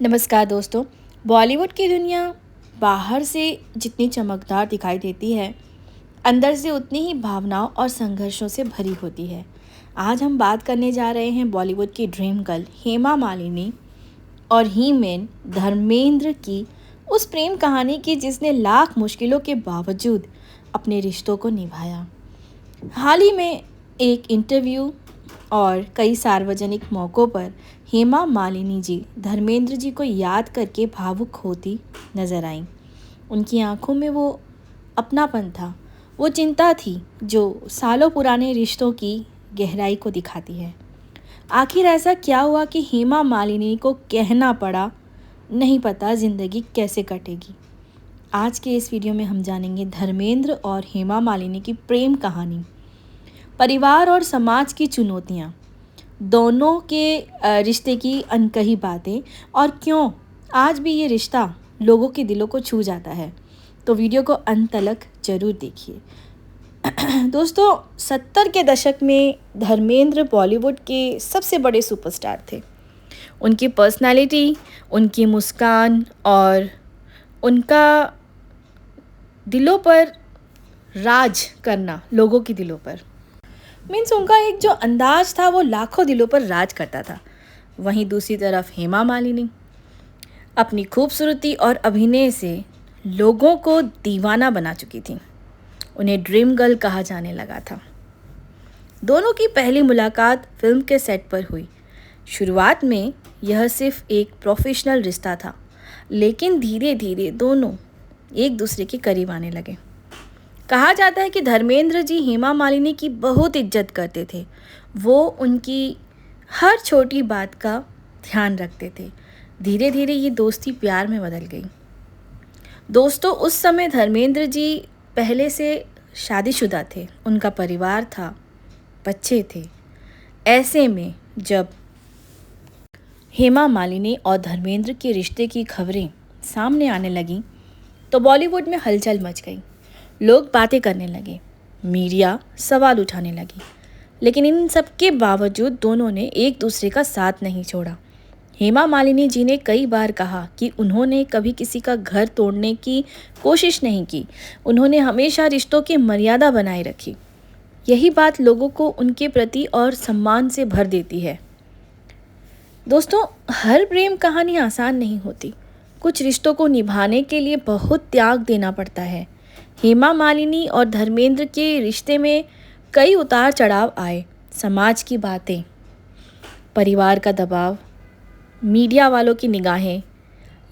नमस्कार दोस्तों। बॉलीवुड की दुनिया बाहर से जितनी चमकदार दिखाई देती है, अंदर से उतनी ही भावनाओं और संघर्षों से भरी होती है। आज हम बात करने जा रहे हैं बॉलीवुड की ड्रीम गर्ल हेमा मालिनी और हीमेन धर्मेंद्र की उस प्रेम कहानी की जिसने लाख मुश्किलों के बावजूद अपने रिश्तों को निभाया। हाल ही में एक इंटरव्यू और कई सार्वजनिक मौक़ों पर हेमा मालिनी जी धर्मेंद्र जी को याद करके भावुक होती नजर आईं। उनकी आंखों में वो अपनापन था, वो चिंता थी जो सालों पुराने रिश्तों की गहराई को दिखाती है। आखिर ऐसा क्या हुआ कि हेमा मालिनी को कहना पड़ा, नहीं पता ज़िंदगी कैसे कटेगी। आज के इस वीडियो में हम जानेंगे धर्मेंद्र और हेमा मालिनी की प्रेम कहानी, परिवार और समाज की चुनौतियाँ, दोनों के रिश्ते की अनकही बातें और क्यों आज भी ये रिश्ता लोगों के दिलों को छू जाता है। तो वीडियो को अंत तक जरूर देखिए। दोस्तों, 70 के दशक में धर्मेंद्र बॉलीवुड के सबसे बड़े सुपरस्टार थे। उनकी पर्सनालिटी, उनकी मुस्कान और उनका दिलों पर राज करना, लोगों के दिलों पर मीन्स उनका एक जो अंदाज था वो लाखों दिलों पर राज करता था। वहीं दूसरी तरफ हेमा मालिनी अपनी खूबसूरती और अभिनय से लोगों को दीवाना बना चुकी थी। उन्हें ड्रीम गर्ल कहा जाने लगा था। दोनों की पहली मुलाकात फिल्म के सेट पर हुई। शुरुआत में यह सिर्फ एक प्रोफेशनल रिश्ता था, लेकिन धीरे धीरे दोनों एक दूसरे के करीब आने लगे। कहा जाता है कि धर्मेंद्र जी हेमा मालिनी की बहुत इज्जत करते थे। वो उनकी हर छोटी बात का ध्यान रखते थे। धीरे धीरे ये दोस्ती प्यार में बदल गई। दोस्तों, उस समय धर्मेंद्र जी पहले से शादीशुदा थे, उनका परिवार था, बच्चे थे। ऐसे में जब हेमा मालिनी और धर्मेंद्र के रिश्ते की खबरें सामने आने लगीं तो बॉलीवुड में हलचल मच गई। लोग बातें करने लगे, मीडिया सवाल उठाने लगी, लेकिन इन सब के बावजूद दोनों ने एक दूसरे का साथ नहीं छोड़ा। हेमा मालिनी जी ने कई बार कहा कि उन्होंने कभी किसी का घर तोड़ने की कोशिश नहीं की। उन्होंने हमेशा रिश्तों की मर्यादा बनाए रखी। यही बात लोगों को उनके प्रति और सम्मान से भर देती है। दोस्तों, हर प्रेम कहानी आसान नहीं होती। कुछ रिश्तों को निभाने के लिए बहुत त्याग देना पड़ता है। हेमा मालिनी और धर्मेंद्र के रिश्ते में कई उतार चढ़ाव आए। समाज की बातें, परिवार का दबाव, मीडिया वालों की निगाहें,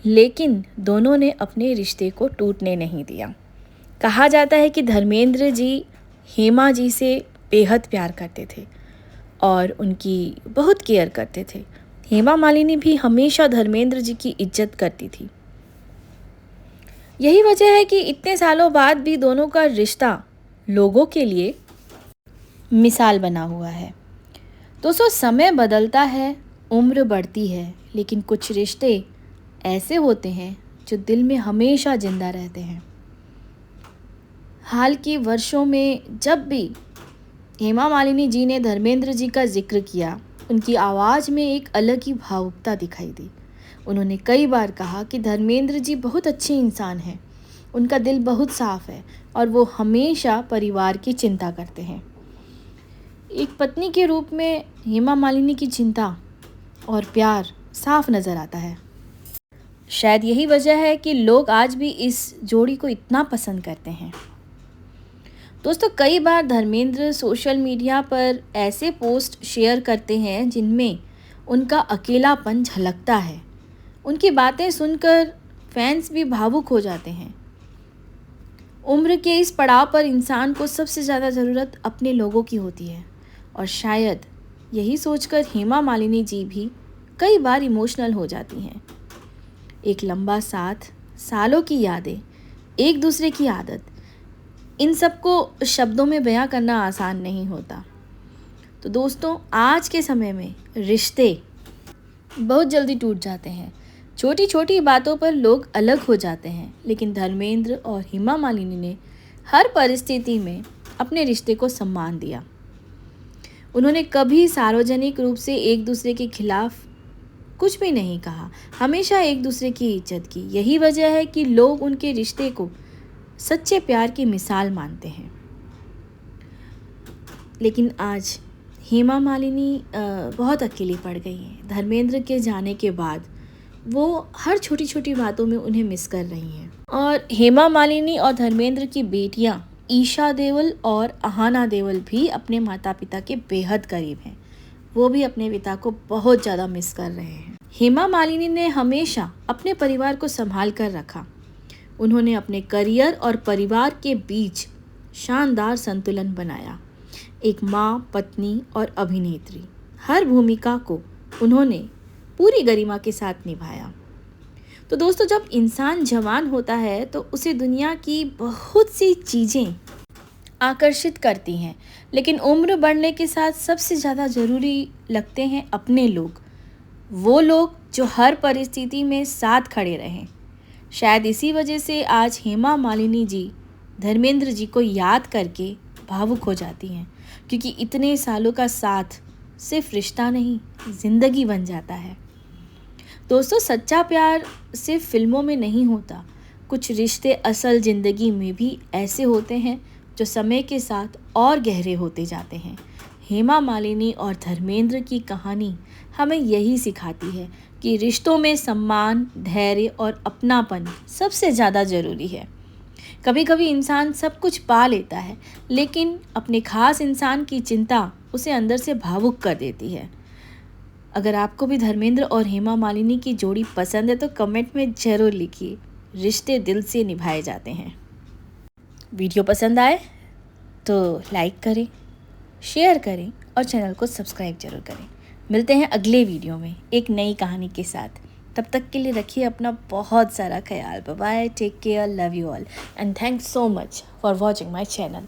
लेकिन दोनों ने अपने रिश्ते को टूटने नहीं दिया। कहा जाता है कि धर्मेंद्र जी हेमा जी से बेहद प्यार करते थे और उनकी बहुत केयर करते थे। हेमा मालिनी भी हमेशा धर्मेंद्र जी की इज्जत करती थी। यही वजह है कि इतने सालों बाद भी दोनों का रिश्ता लोगों के लिए मिसाल बना हुआ है। दोस्तों, समय बदलता है, उम्र बढ़ती है, लेकिन कुछ रिश्ते ऐसे होते हैं जो दिल में हमेशा जिंदा रहते हैं। हाल के वर्षों में जब भी हेमा मालिनी जी ने धर्मेंद्र जी का जिक्र किया, उनकी आवाज़ में एक अलग ही भावुकता दिखाई दी। उन्होंने कई बार कहा कि धर्मेंद्र जी बहुत अच्छे इंसान हैं, उनका दिल बहुत साफ़ है और वो हमेशा परिवार की चिंता करते हैं। एक पत्नी के रूप में हेमा मालिनी की चिंता और प्यार साफ नज़र आता है। शायद यही वजह है कि लोग आज भी इस जोड़ी को इतना पसंद करते हैं। दोस्तों, कई बार धर्मेंद्र सोशल मीडिया पर ऐसे पोस्ट शेयर करते हैं जिनमें उनका अकेलापन झलकता है। उनकी बातें सुनकर फैंस भी भावुक हो जाते हैं। उम्र के इस पड़ाव पर इंसान को सबसे ज़्यादा ज़रूरत अपने लोगों की होती है और शायद यही सोचकर हेमा मालिनी जी भी कई बार इमोशनल हो जाती हैं। एक लंबा साथ, सालों की यादें, एक दूसरे की आदत, इन सबको शब्दों में बयां करना आसान नहीं होता। तो दोस्तों, आज के समय में रिश्ते बहुत जल्दी टूट जाते हैं। छोटी छोटी बातों पर लोग अलग हो जाते हैं, लेकिन धर्मेंद्र और हेमा मालिनी ने हर परिस्थिति में अपने रिश्ते को सम्मान दिया। उन्होंने कभी सार्वजनिक रूप से एक दूसरे के खिलाफ कुछ भी नहीं कहा, हमेशा एक दूसरे की इज्जत की। यही वजह है कि लोग उनके रिश्ते को सच्चे प्यार की मिसाल मानते हैं। लेकिन आज हेमा मालिनी बहुत अकेली पड़ गई हैं। धर्मेंद्र के जाने के बाद वो हर छोटी छोटी बातों में उन्हें मिस कर रही हैं। और हेमा मालिनी और धर्मेंद्र की बेटियां ईशा देओल और अहाना देओल भी अपने माता पिता के बेहद करीब हैं। वो भी अपने पिता को बहुत ज़्यादा मिस कर रहे हैं। हेमा मालिनी ने हमेशा अपने परिवार को संभाल कर रखा। उन्होंने अपने करियर और परिवार के बीच शानदार संतुलन बनाया। एक माँ, पत्नी और अभिनेत्री, हर भूमिका को उन्होंने पूरी गरिमा के साथ निभाया। तो दोस्तों, जब इंसान जवान होता है तो उसे दुनिया की बहुत सी चीज़ें आकर्षित करती हैं, लेकिन उम्र बढ़ने के साथ सबसे ज़्यादा ज़रूरी लगते हैं अपने लोग। वो लोग जो हर परिस्थिति में साथ खड़े रहें। शायद इसी वजह से आज हेमा मालिनी जी धर्मेंद्र जी को याद करके भावुक हो जाती हैं, क्योंकि इतने सालों का साथ सिर्फ रिश्ता नहीं, ज़िंदगी बन जाता है। दोस्तों, सच्चा प्यार सिर्फ फिल्मों में नहीं होता। कुछ रिश्ते असल ज़िंदगी में भी ऐसे होते हैं जो समय के साथ और गहरे होते जाते हैं। हेमा मालिनी और धर्मेंद्र की कहानी हमें यही सिखाती है कि रिश्तों में सम्मान, धैर्य और अपनापन सबसे ज़्यादा ज़रूरी है। कभी कभी इंसान सब कुछ पा लेता है, लेकिन अपने खास इंसान की चिंता उसे अंदर से भावुक कर देती है। अगर आपको भी धर्मेंद्र और हेमा मालिनी की जोड़ी पसंद है तो कमेंट में ज़रूर लिखिए। रिश्ते दिल से निभाए जाते हैं। वीडियो पसंद आए तो लाइक करें, शेयर करें और चैनल को सब्सक्राइब जरूर करें। मिलते हैं अगले वीडियो में एक नई कहानी के साथ। तब तक के लिए रखिए अपना बहुत सारा ख्याल। Bye bye, take care, love you all and thanks so much for watching my channel.